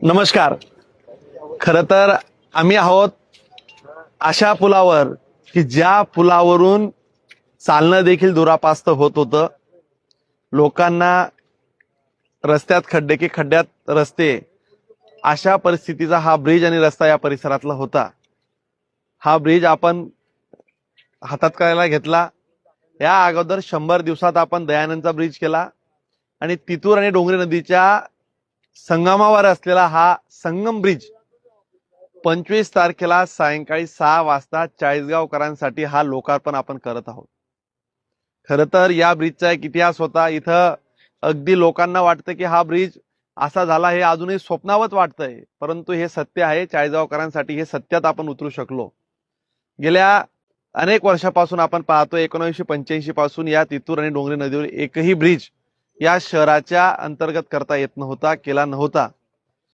नमस्कार. खरं तर आम्ही आहोत अशा पुलावर की ज्या पुलावरून चालणं देखील दुरापास्त होत होतं. लोकांना रस्त्यात खड्डे की खड्ड्यात रस्ते, अशा परिस्थितीचा हा ब्रिज आणि रस्ता या परिसरातला होता. हा ब्रिज आपण हातात करायला घेतला. या अगोदर 100 दिवसात आपण दयानंदचा ब्रिज केला आणि तितूर आणि डोंगरी नदीच्या संगमावर असलेला हा संगम ब्रिज 25 तारखेला सायंकाळी 6 वाजता चाळीसगावकरांसाठी हा लोकार्पण आपण करत आहोत. खरं तर या ब्रिजचा एक इतिहास होता. इथं अगदी लोकांना वाटतं की हा ब्रिज असा झाला, हे अजूनही स्वप्नावत वाटतंय, परंतु हे सत्य आहे. चाळीसगावकरांसाठी हे सत्यात आपण उतरू शकलो. गेल्या अनेक वर्षापासून आपण पाहतोय, 1985 पासून या तितूर आणि डोंगरी नदीवर एकही ब्रिज या शहराच्या अंतर्गत करता येत नव्हता, केला नव्हता.